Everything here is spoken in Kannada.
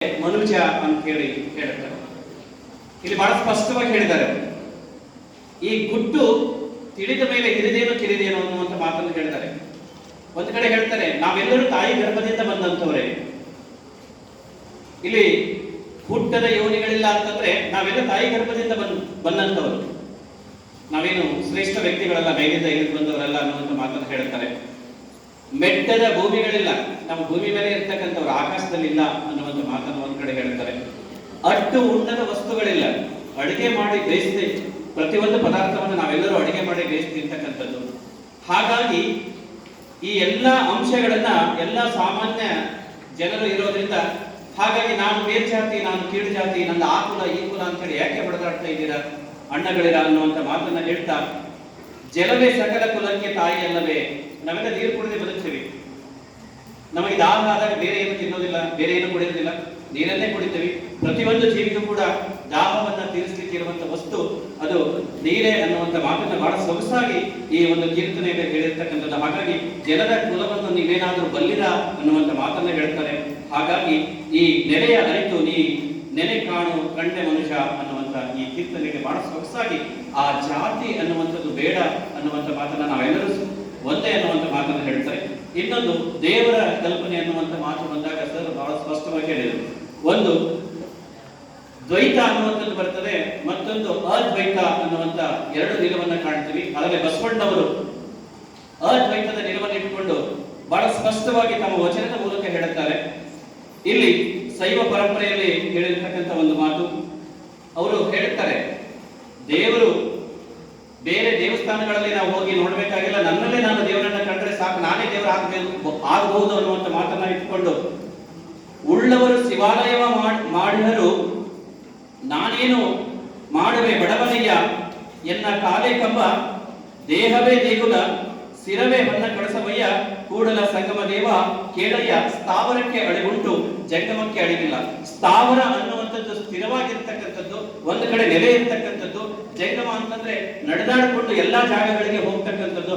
ಮನುಜ ಅಂತ ಹೇಳಿ ಹೇಳ್ತಾರೆ. ಇಲ್ಲಿ ಬಹಳ ಸ್ಪಷ್ಟವಾಗಿ ಹೇಳಿದ್ದಾರೆ, ಈ ಗುಟ್ಟು ತಿಳಿದ ಮೇಲೆ ಹಿರಿದೇನು ಕಿರಿದೇನು ಅನ್ನುವಂಥ ಮಾತನ್ನು ಹೇಳಿದ್ದಾರೆ. ಒಂದು ಕಡೆ ಹೇಳ್ತಾರೆ, ನಾವೆಲ್ಲರೂ ತಾಯಿ ಗರ್ಭದಿಂದ ಬಂದಂತವರೇ. ಇಲ್ಲಿ ಹುಟ್ಟದ ಯೋನಿಗಳಿಲ್ಲ ಅಂತಂದ್ರೆ ನಾವೆಲ್ಲ ತಾಯಿ ಗರ್ಭದಿಂದ ಬಂದಂತವರು, ನಾವೇನು ಶ್ರೇಷ್ಠ ವ್ಯಕ್ತಿಗಳಲ್ಲ, ಮೇಲಿಂದ ಇಳಿದು ಬಂದವರಲ್ಲ ಅನ್ನುವಂಥ ಮಾತನ್ನು ಹೇಳ್ತಾರೆ. ಮೆಟ್ಟದ ಭೂಮಿಗಳಿಲ್ಲ, ನಾವು ಭೂಮಿ ಮೇಲೆ ಇರ್ತಕ್ಕಂಥವ್ರು, ಆಕಾಶದಲ್ಲಿಲ್ಲ ಅನ್ನುವಂಥ ಮಾತನ್ನು ಒಂದ್ ಕಡೆ ಹೇಳ್ತಾರೆ. ಅಟ್ಟು ಉಣ್ಣದ ವಸ್ತುಗಳಿಲ್ಲ, ಅಡಿಗೆ ಮಾಡಿ ಬೇಯಿಸಿ ಪ್ರತಿಯೊಂದು ಪದಾರ್ಥವನ್ನು ನಾವೆಲ್ಲರೂ ಅಡಿಗೆ ಮಾಡಿ ಬೇಯಿಸಿ ತಿಂತಕ್ಕಂಥದ್ದು. ಹಾಗಾಗಿ ಈ ಎಲ್ಲ ಅಂಶಗಳನ್ನ ಎಲ್ಲ ಸಾಮಾನ್ಯ ಜನರು ಇರೋದ್ರಿಂದ, ಹಾಗಾಗಿ ನಾನು ಮೇಲ್ಜಾತಿ, ನಾನು ಕೀಳು ಜಾತಿ, ನನ್ನ ಆ ಕುಲ ಈ ಕುಲ ಅಂತ ಹೇಳಿ ಯಾಕೆ ಹೊಡೆದಾಡ್ತಾ ಇದ್ದೀರಾ ಅಣ್ಣಗಳಿರ ಅನ್ನುವಂಥ ಮಾತನ್ನ ಹೇಳ್ತಾ, ಜಲವೇ ಸಕಲ ಕುಲಕ್ಕೆ ತಾಯಿ ಅಲ್ಲವೇ. ನಾವೆಲ್ಲ ನೀರು ಕುಡಿದು ಬದುಕ್ತೀವಿ, ನಮಗೆ ದಾಹ ಆದಾಗ ಬೇರೆ ಏನು ತಿನ್ನೋದಿಲ್ಲ, ಬೇರೆ ಏನು ಕುಡಿಯೋದಿಲ್ಲ, ನೀರನ್ನೇ ಕುಡಿತೀವಿ. ಪ್ರತಿಯೊಂದು ಜೀವಿಗೂ ಕೂಡ ದಾಹವನ್ನ ತೀರಿಸಲಿಕ್ಕೆ ಇರುವಂತ ವಸ್ತು ಅದು ನೀರೇ ಅನ್ನುವಂಥ ಮಾತನ್ನ ಬಹಳ ಸೊಗಸಾಗಿ ಈ ಒಂದು ಕೀರ್ತನೆಯಲ್ಲಿ ಹೇಳಿರ್ತಕ್ಕಂಥದ್ದು. ಹಾಗಾಗಿ ಜಲದ ಕುಲವನ್ನು ನೀವೇನಾದ್ರೂ ಬಲ್ಲಿರ ಅನ್ನುವಂಥ ಮಾತನ್ನ ಹೇಳ್ತಾರೆ. ಹಾಗಾಗಿ ಈ ನೆಲೆಯ ಅರಿತು ನೀ ನೆನೆ ಕಾಣು ಕಂಡೆ ಮನುಷ್ಯ ಅನ್ನುವಂಥ ಈ ಕೀರ್ತನೆಗೆ ಬಹಳ ಸೊಗಸಾಗಿ ಆ ಜಾತಿ ಅನ್ನುವಂಥದ್ದು ಬೇಡ ಅನ್ನುವಂಥ ಮಾತನ್ನ ನಾವೆಲ್ಲರೂ ಒಂದೇ ಅನ್ನುವಂಥ ಮಾತನ್ನು ಹೇಳ್ತಾರೆ. ಇನ್ನೊಂದು ದೇವರ ಕಲ್ಪನೆ ಅನ್ನುವಂಥ ಮಾತು ಬಂದಾಗ ಸರ್ ಬಹಳ ಸ್ಪಷ್ಟವಾಗಿ ಹೇಳಿದರು. ಒಂದು ದ್ವೈತ ಅನ್ನುವಂಥದ್ದು ಬರ್ತದೆ, ಮತ್ತೊಂದು ಅದ್ವೈತ ಅನ್ನುವಂಥ ಎರಡು ನಿಲುವನ್ನ ಕಾಣ್ತೀವಿ. ಅದರಲ್ಲಿ ಬಸವಣ್ಣವರು ಅದ್ವೈತದ ನಿಲುವನ್ನು ಇಟ್ಟುಕೊಂಡು ಬಹಳ ಸ್ಪಷ್ಟವಾಗಿ ತಮ್ಮ ವಚನದ ಮೂಲಕ ಹೇಳುತ್ತಾರೆ. ಇಲ್ಲಿ ಶೈವ ಪರಂಪರೆಯಲ್ಲಿ ಹೇಳಿರ್ತಕ್ಕಂಥ ಒಂದು ಮಾತು, ಅವರು ಹೇಳುತ್ತಾರೆ, ದೇವರು ಬೇರೆ ದೇವಸ್ಥಾನಗಳಲ್ಲಿ ನಾವು ಹೋಗಿ ನೋಡ್ಬೇಕಾಗಿಲ್ಲ, ನನ್ನಲ್ಲೇ ನಾನು ದೇವರನ್ನ ಕಂಡ್ರೆ ಸಾಕು, ನಾನೇ ದೇವರ ಆಗಬಹುದು ಅನ್ನುವಂಥ ಮಾತನ್ನ ಇಟ್ಕೊಂಡು, ಉಳ್ಳವರು ಶಿವಾಲಯವ ಮಾಡಿದರು ನಾನೇನು ಮಾಡುವೆ ಬಡವನಯ್ಯ ಎನ್ನ ಕಾಲೇ ಕಂಬ, ದೇಹವೇ ದೇಗುಲ ಸಿರವೇ ಹೊನ್ನ ಕಳಸವಯ್ಯ, ಕೂಡಲ ಸಂಗಮ ದೇವ ಕೇಳಯ್ಯ, ಸ್ಥಾವರಕ್ಕೆ ಅಳಿವುಂಟು ಜಂಗಮಕ್ಕೆ ಅಳಿವಿಲ್ಲ. ಸ್ಥಾವರ ಅನ್ನುವಂಥದ್ದು ಸ್ಥಿರವಾಗಿರ್ತಕ್ಕಂಥದ್ದು, ಒಂದು ಕಡೆ ನೆಲೆ ಇರ್ತಕ್ಕಂಥದ್ದು. ಜಂಗಮ ಅಂತಂದ್ರೆ ನಡೆದಾಡಿಕೊಂಡು ಎಲ್ಲಾ ಜಾಗಗಳಿಗೆ ಹೋಗ್ತಕ್ಕಂಥದ್ದು.